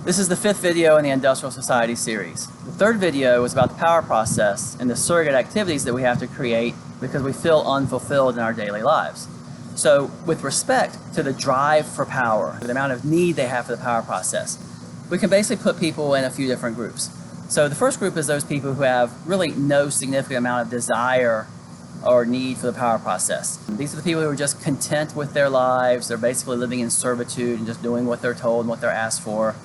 This is the 5th video in the Industrial Society series. The 3rd video was about the power process and the surrogate activities that we have to create because we feel unfulfilled in our daily lives. So with respect to the drive for power, the amount of need they have for the power process, we can basically put people in a few different groups. So the first group is those people who have really no significant amount of desire or need for the power process. These are the people who are just content with their lives. They're basically living in servitude and just doing what they're told and what they're asked for.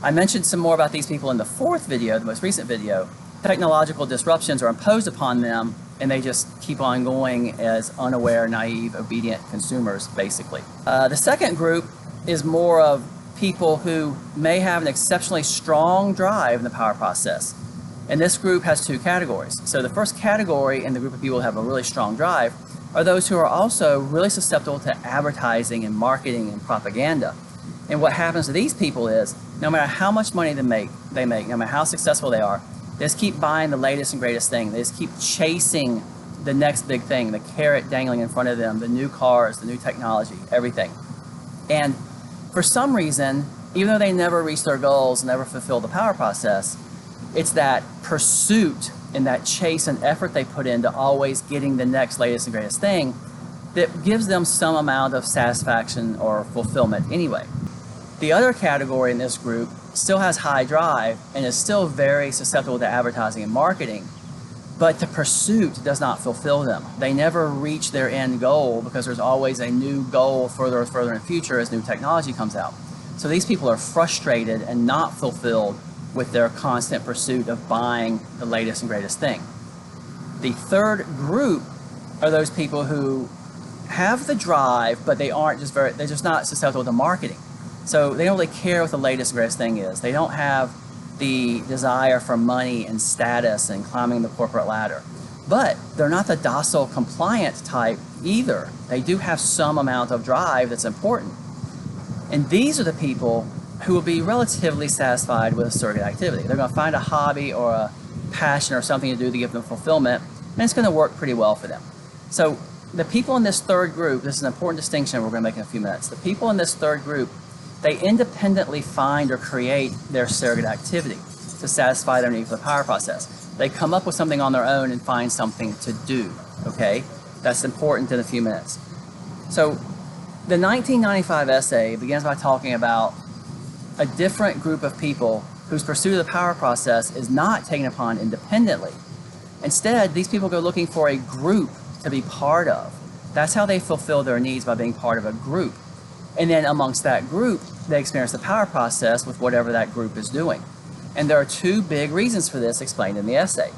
I mentioned some more about these people in the 4th video, the most recent video. Technological disruptions are imposed upon them and they just keep on going as unaware, naive, obedient consumers, basically. The second group is more of people who may have an exceptionally strong drive in the power process. And this group has 2 categories. So the first category in the group of people who have a really strong drive are those who are also really susceptible to advertising and marketing and propaganda. And what happens to these people is, no matter how much money they make, no matter how successful they are, they just keep buying the latest and greatest thing. They just keep chasing the next big thing, the carrot dangling in front of them, the new cars, the new technology, everything. And for some reason, even though they never reach their goals, never fulfill the power process, it's that pursuit and that chase and effort they put into always getting the next latest and greatest thing that gives them some amount of satisfaction or fulfillment anyway. The other category in this group still has high drive and is still very susceptible to advertising and marketing, but the pursuit does not fulfill them. They never reach their end goal because there's always a new goal further in the future as new technology comes out. So these people are frustrated and not fulfilled with their constant pursuit of buying the latest and greatest thing. The third group are those people who have the drive, but they're just not susceptible to marketing. So they don't really care what the latest and greatest thing is. They don't have the desire for money and status and climbing the corporate ladder. But they're not the docile, compliant type either. They do have some amount of drive that's important. And these are the people who will be relatively satisfied with a surrogate activity. They're going to find a hobby or a passion or something to do to give them fulfillment, and it's going to work pretty well for them. So the people in this third group, this is an important distinction we're going to make in a few minutes. The people in this third group, they independently find or create their surrogate activity to satisfy their need for the power process. They come up with something on their own and find something to do, okay? That's important in a few minutes. So the 1995 essay begins by talking about a different group of people whose pursuit of the power process is not taken upon independently. Instead, these people go looking for a group to be part of. That's how they fulfill their needs, by being part of a group. And then amongst that group, they experience the power process with whatever that group is doing. And there are 2 big reasons for this explained in the essay.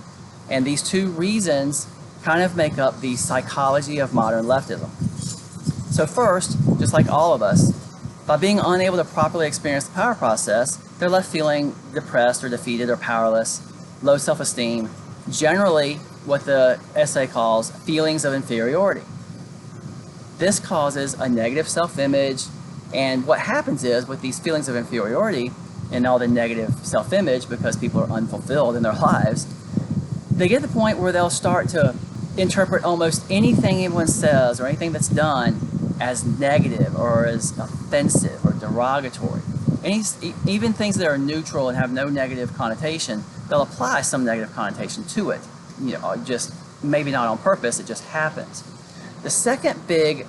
And these 2 reasons kind of make up the psychology of modern leftism. So first, just like all of us, by being unable to properly experience the power process, they're left feeling depressed or defeated or powerless, low self-esteem, generally what the essay calls feelings of inferiority. This causes a negative self-image, and what happens is with these feelings of inferiority and all the negative self-image, because people are unfulfilled in their lives, they get to the point where they'll start to interpret almost anything anyone says or anything that's done as negative or as offensive or derogatory. Even things that are neutral and have no negative connotation, they'll apply some negative connotation to it. Just maybe not on purpose, it just happens. The second big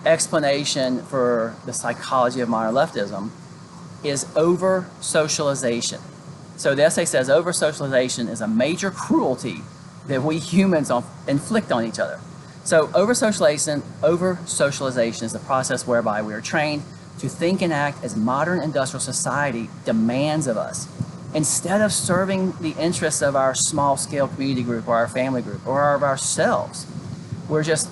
explanation for the psychology of modern leftism is over-socialization. So the essay says over-socialization is a major cruelty that we humans inflict on each other. So over-socialization is the process whereby we are trained to think and act as modern industrial society demands of us. Instead of serving the interests of our small-scale community group or our family group or of ourselves, we're just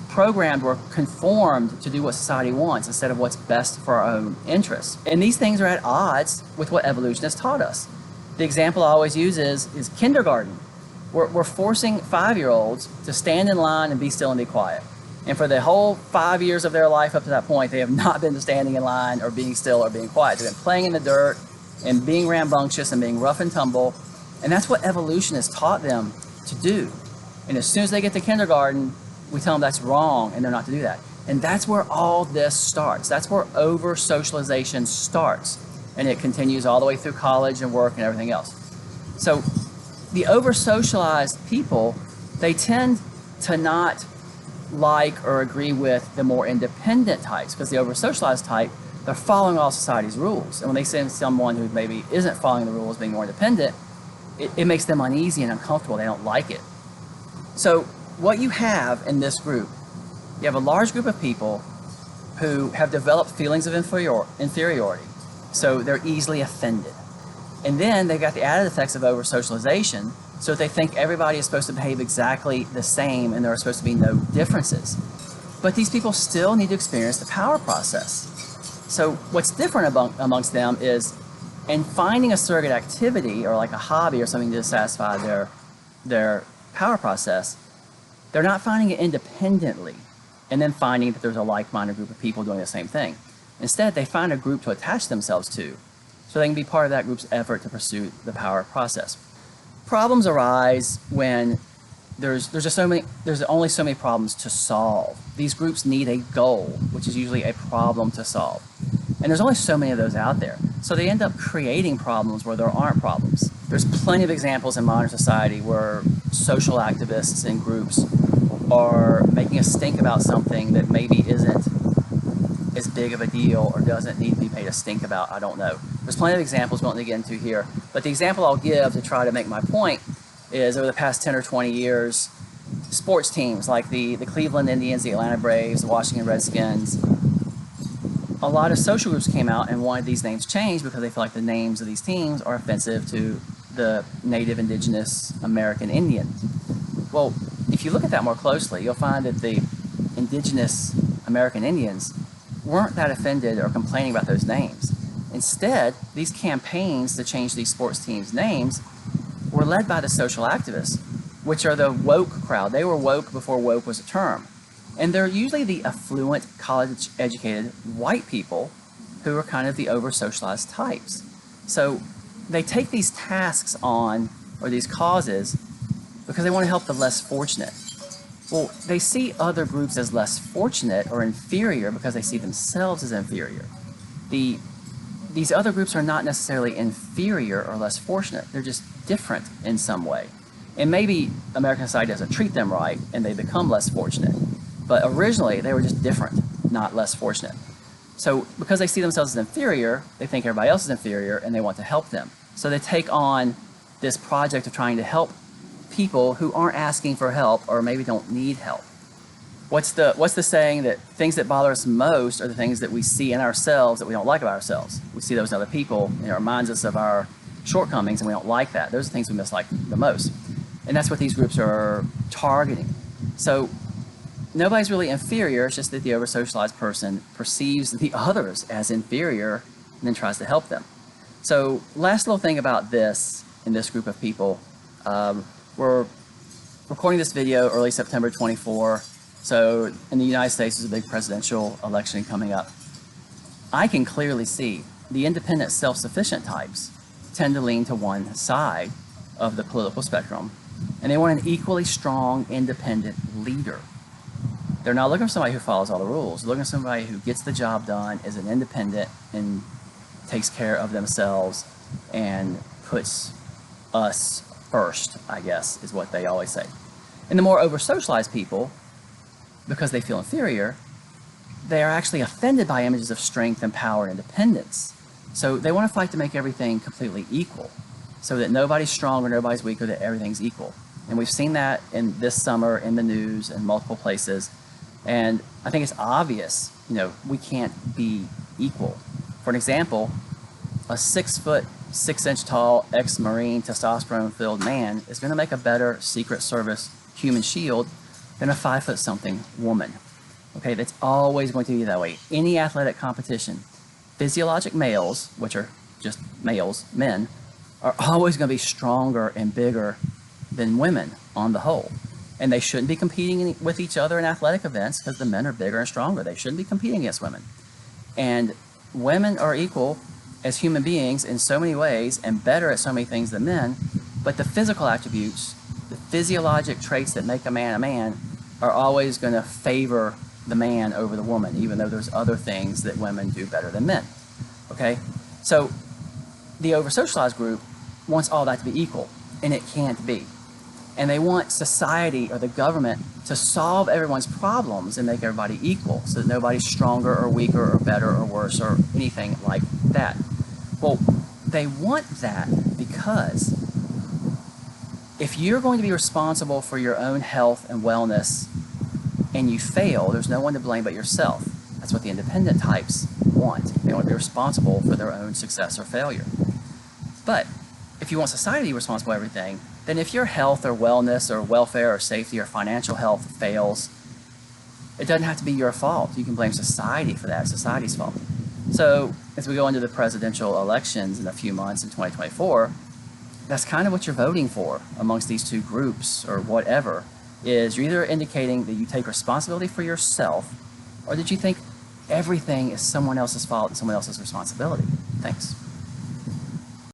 programmed or conformed to do what society wants instead of what's best for our own interests. And these things are at odds with what evolution has taught us. The example I always use is kindergarten. We're forcing 5-year-olds to stand in line and be still and be quiet. And for the whole 5 years of their life up to that point, they have not been standing in line or being still or being quiet. They've been playing in the dirt and being rambunctious and being rough and tumble. And that's what evolution has taught them to do. And as soon as they get to kindergarten, we tell them that's wrong and they're not to do that. And that's where all this starts. That's where over-socialization starts. and it continues all the way through college and work and everything else. So the over-socialized people, they tend to not like or agree with the more independent types, because the over-socialized type, they're following all society's rules. And when they see someone who maybe isn't following the rules, being more independent, it makes them uneasy and uncomfortable. They don't like it. So what you have in this group, you have a large group of people who have developed feelings of inferiority. So they're easily offended. And then they've got the added effects of over-socialization, so they think everybody is supposed to behave exactly the same and there are supposed to be no differences. But these people still need to experience the power process. So what's different amongst them is, in finding a surrogate activity or like a hobby or something to satisfy their power process, they're not finding it independently and then finding that there's a like-minded group of people doing the same thing. Instead, they find a group to attach themselves to, so they can be part of that group's effort to pursue the power process. Problems arise when there's only so many problems to solve. These groups need a goal, which is usually a problem to solve. And there's only so many of those out there. So they end up creating problems where there aren't problems. There's plenty of examples in modern society where social activists and groups are making a stink about something that maybe isn't as big of a deal or doesn't need to be made a stink about. I don't know. There's plenty of examples we won't get into here, but the example I'll give to try to make my point is, over the past 10 or 20 years, sports teams like the Cleveland Indians, the Atlanta Braves, the Washington Redskins, a lot of social groups came out and wanted these names changed because they feel like the names of these teams are offensive to the native indigenous American Indian. Well, if you look at that more closely, you'll find that the indigenous American Indians weren't that offended or complaining about those names. Instead, these campaigns to change these sports teams' names were led by the social activists, which are the woke crowd. They were woke before woke was a term. And they're usually the affluent, college-educated white people who are kind of the over-socialized types. So they take these tasks on, or these causes, because they want to help the less fortunate. Well, they see other groups as less fortunate or inferior because they see themselves as inferior. These other groups are not necessarily inferior or less fortunate. They're just different in some way. And maybe American society doesn't treat them right and they become less fortunate. But originally, they were just different, not less fortunate. So because they see themselves as inferior, they think everybody else is inferior and they want to help them. So they take on this project of trying to help people who aren't asking for help or maybe don't need help. What's the saying that things that bother us most are the things that we see in ourselves that we don't like about ourselves? We see those in other people, and it reminds us of our shortcomings and we don't like that. Those are the things we dislike the most. And that's what these groups are targeting. So nobody's really inferior, it's just that the over-socialized person perceives the others as inferior and then tries to help them. So last little thing about this, in this group of people, we're recording this video early September 24, so in the United States there's a big presidential election coming up. I can clearly see the independent, self-sufficient types tend to lean to one side of the political spectrum, and they want an equally strong, independent leader. They're not looking for somebody who follows all the rules. They're looking for somebody who gets the job done, is an independent, and takes care of themselves, and puts us first, I guess, is what they always say. And the more over-socialized people, because they feel inferior, they are actually offended by images of strength and power and independence. So they want to fight to make everything completely equal, so that nobody's stronger, nobody's weaker, that everything's equal. And we've seen that in this summer in the news in multiple places. And I think it's obvious, we can't be equal. For an example, a 6', 6 inch tall ex-Marine testosterone-filled man is going to make a better Secret Service human shield than a 5' something woman. Okay, that's always going to be that way. Any athletic competition, physiologic males, which are just males, men, are always going to be stronger and bigger than women on the whole. And they shouldn't be competing with each other in athletic events because the men are bigger and stronger. They shouldn't be competing against women. And women are equal as human beings in so many ways and better at so many things than men, but the physical attributes, the physiologic traits that make a man, are always going to favor the man over the woman, even though there's other things that women do better than men. Okay? So the over-socialized group wants all that to be equal, and it can't be. And they want society or the government to solve everyone's problems and make everybody equal so that nobody's stronger or weaker or better or worse or anything like that. Well, they want that because if you're going to be responsible for your own health and wellness and you fail, there's no one to blame but yourself. That's what the independent types want. They want to be responsible for their own success or failure. But if you want society to be responsible for everything, then if your health or wellness or welfare or safety or financial health fails, it doesn't have to be your fault. You can blame society for that, society's fault. So as we go into the presidential elections in a few months in 2024, that's kind of what you're voting for amongst these two groups or whatever, is you're either indicating that you take responsibility for yourself or that you think everything is someone else's fault and someone else's responsibility. Thanks.